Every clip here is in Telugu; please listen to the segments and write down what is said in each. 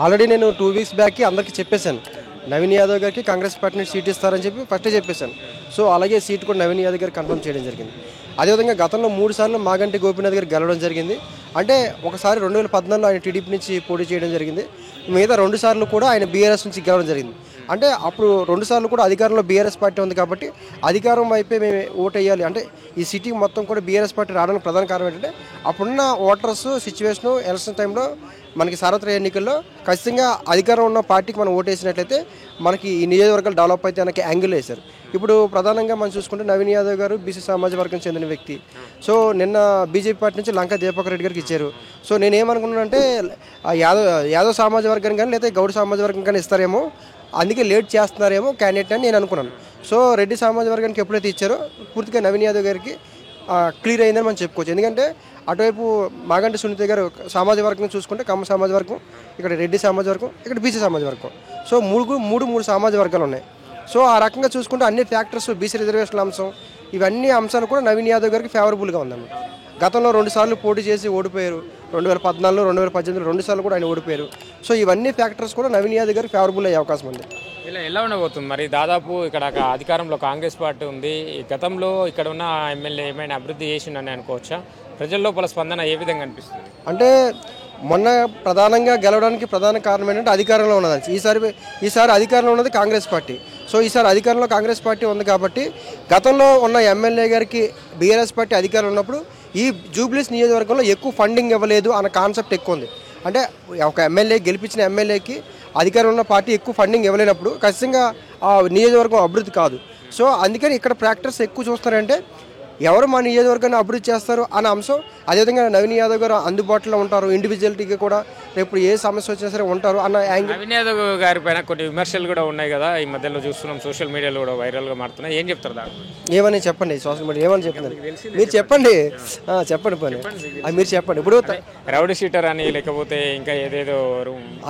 ఆల్రెడీ నేను 2 వీక్స్ బ్యాక్కి అందరికీ చెప్పేశాను, నవీన్ యాదవ్ గారికి కాంగ్రెస్ పార్టీ నుంచి సీట్ ఇస్తారని చెప్పి ఫస్టే చెప్పేశాను. సో అలాగే సీట్ కూడా నవీన్ యాదవ్ గారికి కన్ఫర్మ్ చేయడం జరిగింది. అదేవిధంగా గతంలో 3 సార్లు మాగంటి గోపీనాథ్ గారు గెలవడం జరిగింది. అంటే ఒకసారి 2014లో ఆయన టీడీపీ నుంచి పోటీ చేయడం జరిగింది. మిగతా 2 సార్లు కూడా ఆయన బీఆర్ఎస్ నుంచి గెలవడం జరిగింది. అంటే అప్పుడు 2 సార్లు కూడా అధికారంలో బీఆర్ఎస్ పార్టీ ఉంది కాబట్టి అధికారం వైపే మేము ఓటు వేయాలి. అంటే ఈ సిటీ మొత్తం కూడా బీఆర్ఎస్ పార్టీ రావడానికి ప్రధాన కారణం ఏంటంటే అప్పుడున్న ఓటర్స్ సిచ్యువేషను ఎలక్షన్ టైంలో మనకి సార్వత్రిక ఎన్నికల్లో ఖచ్చితంగా అధికారం ఉన్న పార్టీకి మనం ఓటు వేసినట్లయితే మనకి ఈ నియోజకవర్గాలు డెవలప్ అయితే అనే యాంగిల్ వేశారు. ఇప్పుడు ప్రధానంగా మనం చూసుకుంటే నవీన్ యాదవ్ గారు బీసీ సమాజ వర్గం చెందిన వ్యక్తి. సో నిన్న బీజేపీ పార్టీ నుంచి లంకా దీపక్ రెడ్డి గారికి ఇచ్చారు. సో నేనేమనుకున్నానంటే యాదవ్ సమాజ వర్గాన్ని కానీ లేదా గౌడ సమాజ వర్గం కానీ ఇస్తారేమో, అందుకే లేట్ చేస్తున్నారేమో క్యాండిడేట్ అని నేను అనుకున్నాను. సో రెడ్డి సమాజ వర్గానికి ఎప్పుడైతే ఇచ్చారో పూర్తిగా నవీన్ యాదవ్ గారికి క్లియర్ అయిందని మనం చెప్పుకోవచ్చు. ఎందుకంటే అటువైపు మాగంటి సునీత గారు సమాజ వర్గం చూసుకుంటే కమ్మ సమాజ వర్గం, ఇక్కడ రెడ్డి సమాజ వర్గం, ఇక్కడ బీసీ సమాజ వర్గం. సో మూడు సమాజ వర్గాలు ఉన్నాయి. సో ఆ రకంగా చూసుకుంటే అన్ని ఫ్యాక్టర్స్ బీసీ రిజర్వేషన్ల అంశం ఇవన్నీ అంశాలు కూడా నవీన్ యాదవ్ గారికి ఫేవరబుల్గా ఉందన్నమాట. గతంలో 2 సార్లు పోటీ చేసి ఓడిపోయారు. 2014, 2018 2 సార్లు కూడా ఆయన ఓడిపోయారు. సో ఇవన్నీ ఫ్యాక్టర్స్ కూడా నవీన్ యాదవ్ గారికి ఫేవరబుల్ అయ్యే అవకాశం ఉంది. ఇలా ఎలా ఉండబోతుంది మరి? దాదాపు ఇక్కడ అధికారంలో కాంగ్రెస్ పార్టీ ఉంది. గతంలో ఇక్కడ ఉన్న ఎమ్మెల్యే ఏమైనా అభివృద్ధి చేసిందని అనుకోవచ్చా? ప్రజల లోపల స్పందన ఏ విధంగా అనిపిస్తుంది? అంటే మొన్న ప్రధానంగా గెలవడానికి ప్రధాన కారణం ఏంటంటే అధికారంలో ఉన్నదని. ఈసారి అధికారంలో ఉన్నది కాంగ్రెస్ పార్టీ. సో ఈసారి అధికారంలో కాంగ్రెస్ పార్టీ ఉంది కాబట్టి గతంలో ఉన్న ఎమ్మెల్యే గారికి బీఆర్ఎస్ పార్టీ అధికారంలో ఉన్నప్పుడు ఈ జూబ్లీస్ నియోజకవర్గంలో ఎక్కువ ఫండింగ్ ఇవ్వలేదు అన్న కాన్సెప్ట్ ఎక్కువ ఉంది. అంటే ఒక ఎమ్మెల్యే గెలిపించిన ఎమ్మెల్యేకి అధికారంలో ఉన్న పార్టీ ఎక్కువ ఫండింగ్ ఇవ్వలేనప్పుడు ఖచ్చితంగా ఆ నియోజకవర్గం అభివృద్ధి కాదు. సో అందుకని ఇక్కడ ప్రాక్టీస్ ఎక్కువ చూస్తారంటే ఎవరు మా నియోజకవర్గాన్ని అభివృద్ధి చేస్తారు అనే అంశం. అదేవిధంగా నవీన్ యాదవ్ గారు అందుబాటులో ఉంటారు, ఇండివిజువాలిటీగా కూడా రేపు ఏ సమస్య వచ్చినా సరే ఉంటారు అన్న యాంగిల్. నవీన్ యాదవ్ గారి పైన కొన్ని విమర్శలు కూడా ఉన్నాయి కదా, ఈ మధ్యలో చూస్తున్నాం, సోషల్ మీడియాలో కూడా వైరల్గా మారుతున్నాయి. ఏం చెప్తారు దాని? ఏమని చెప్పండి, సోషల్ మీడియా ఏమని చెప్తున్నారు మీరు చెప్పండి. చెప్పండి పని అది మీరు చెప్పండి. ఇప్పుడు రౌడీ షీటర్ అని లేకపోతే ఇంకా ఏదేదో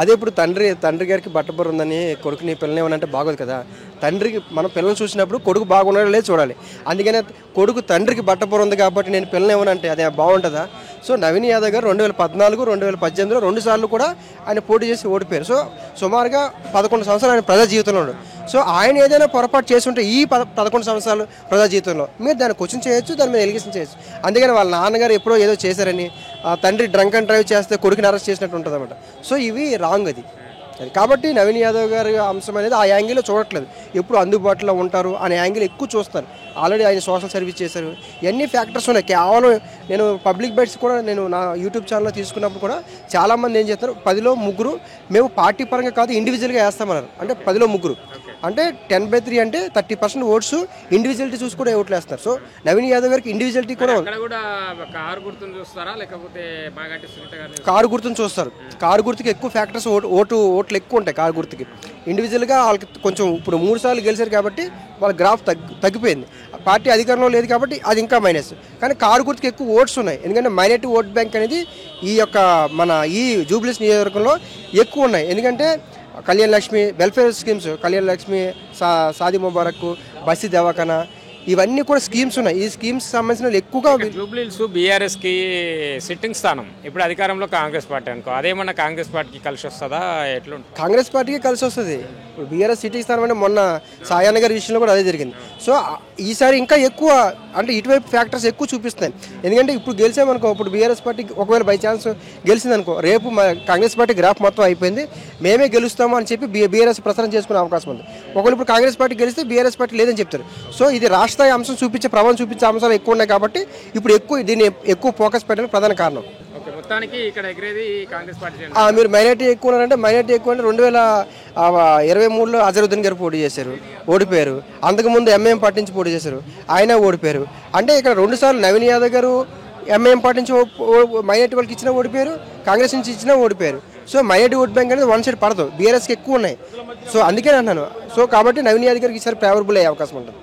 అదే ఇప్పుడు తండ్రి గారికి బట్టబొర ఉందని కొడుకుని పిల్లని ఏమనంటే బాగోదు కదా. తండ్రికి మనం పిల్లల్ని చూసినప్పుడు కొడుకు బాగున్నాడో లేదు చూడాలి. అందుకనే కొడుకు తండ్రికి బట్టబొర ఉంది కాబట్టి నేను పిల్లని ఏమనంటే అదే బాగుంటుందా? సో నవీన్ యాదవ్ గారు 2014, 2018లో 2 సార్లు కూడా ఆయన పోటీ చేసి ఓడిపోయారు. సో సుమారుగా 11 సంవత్సరాలు ఆయన ప్రజా జీవితంలో ఉన్నాడు. సో ఆయన ఏదైనా పొరపాటు చేస్తుంటే ఈ 11 సంవత్సరాలు ప్రజా జీవితంలో మీరు దాన్ని క్వశ్చన్ చేయొచ్చు, దాని మీద ఎలిగేషన్ చేయొచ్చు. అందుకని వాళ్ళ నాన్నగారు ఎప్పుడో ఏదో చేశారని తండ్రి డ్రంక్ అండ్ డ్రైవ్ చేస్తే కొడుకుని అరెస్ట్ చేసినట్టు ఉంటుంది అన్నమాట. సో ఇవి రాంగ్ అది కాబట్టి నవీన్ యాదవ్ గారి అంశం అనేది ఆ యాంగిల్లో చూడట్లేదు. ఎప్పుడు అందుబాటులో ఉంటారు అనే యాంగిల్ ఎక్కువ చూస్తారు. ఆల్రెడీ ఆయన సోషల్ సర్వీస్ చేశారు. ఎన్ని ఫ్యాక్టర్స్ ఉన్నాయి. కేవలం నేను పబ్లిక్ బైట్స్ కూడా నేను నా యూట్యూబ్ ఛానల్లో తీసుకున్నప్పుడు కూడా చాలామంది ఏం చేస్తారు, 10లో 3 మేము పార్టీ పరంగా కాదు ఇండివిజువల్గా వేస్తామన్నారు. అంటే 10లో 3 అంటే 10/3 అంటే 30% ఓట్స్ ఇండివిజువాలిటీ చూసి కూడా ఓట్లు వేస్తారు. సో నవీన్ యాదవ్ గారికి ఇండివిజువాలిటీ కూడా కారు గుర్తును చూస్తారా లేకపోతే కారు గుర్తును చూస్తారు. కారు గుర్తుకి ఎక్కువ ఫ్యాక్టర్స్ ఓట్లు ఎక్కువ ఉంటాయి. కారు గుర్తుకి ఇండివిజువల్గా వాళ్ళకి కొంచెం ఇప్పుడు 3 సార్లు గెలిచారు కాబట్టి వాళ్ళ గ్రాఫ్ తగ్గిపోయింది. పార్టీ అధికారంలో లేదు కాబట్టి అది ఇంకా మైనస్. కానీ కారు గుర్తుకి ఎక్కువ ఓట్స్ ఉన్నాయి. ఎందుకంటే మైనారిటీ ఓట్ బ్యాంక్ అనేది మన ఈ జూబ్లీస్ నియోజకవర్గంలో ఎక్కువ ఉన్నాయి. ఎందుకంటే కళ్యాణ్ లక్ష్మి వెల్ఫేర్ స్కీమ్స్, కళ్యాణ్ లక్ష్మి, సాది ముబారక్, బస్సీ దవాఖానా ఇవన్నీ కూడా స్కీమ్స్ ఉన్నాయి. ఈ స్కీమ్స్ సంబంధించిన ఎక్కువగా జూబ్లీహిల్స్ బీఆర్ఎస్కి సిట్టింగ్ స్థానం, ఇప్పుడు అధికారంలో కాంగ్రెస్ పార్టీ అనుకో, అదేమన్నా కాంగ్రెస్ పార్టీకి కలిసి వస్తుందా? ఎట్లుంటుంది? కాంగ్రెస్ పార్టీకి కలిసి వస్తుంది. ఇప్పుడు బీఆర్ఎస్ సిట్టింగ్ స్థానం అంటే మొన్న సాయన్న గారి విషయంలో కూడా అదే జరిగింది. సో ఈసారి ఇంకా ఎక్కువ అంటే ఇటువైపు ఫ్యాక్టర్స్ ఎక్కువ చూపిస్తాయి. ఎందుకంటే ఇప్పుడు గెలిచామనుకో, ఇప్పుడు బీఆర్ఎస్ పార్టీకి ఒకవేళ బై ఛాన్స్ గెలిచిందనుకో, రేపు కాంగ్రెస్ పార్టీ గ్రాఫ్ మొత్తం అయిపోయింది, మేమే గెలుస్తాము అని చెప్పి బీఆర్ఎస్ ప్రచారం చేసుకునే అవకాశం ఉంది. ఒకవేళ ఇప్పుడు కాంగ్రెస్ పార్టీ గెలిస్తే బీఆర్ఎస్ పార్టీ లేదని చెప్తారు. సో ఇది రాష్ట్ర అంశం చూపించే ప్రభావం చూపించే అంశాలు ఎక్కువ ఉన్నాయి కాబట్టి ఇప్పుడు దీన్ని ఎక్కువ ఫోకస్ పెట్టడానికి ప్రధాన కారణం. మొత్తానికి ఇక్కడ ఎగిరేది కాంగ్రెస్ పార్టీ. మీరు మైనార్టీ ఎక్కువ ఉన్నారంటే మైనార్టీ ఎక్కువ అంటే 2023లో అజరుద్దీన్ గారు పోటీ చేశారు, ఓడిపోయారు. అంతకుముందు ఎంఐఎం పార్టీ నుంచి పోటీ చేశారు, ఆయన ఓడిపోయారు. అంటే ఇక్కడ 2 సార్లు నవీన్ యాదవ్ గారు ఎంఐఎం పార్టీ నుంచి మైనార్టీ వాళ్ళకి ఇచ్చినా ఓడిపోయారు, కాంగ్రెస్ నుంచి ఇచ్చినా ఓడిపోయారు. సో మైనార్టీ ఓట్ బ్యాంక్ అనేది వన్ సైడ్ పడదు, బీఆర్ఎస్కి ఎక్కువ ఉన్నాయి. సో అందుకే అంటున్నాను. సో కాబట్టి నవీన్ యాదవ్ గారికి ఈసారి ఫేవరబుల్ అయ్యే అవకాశం ఉంటుంది.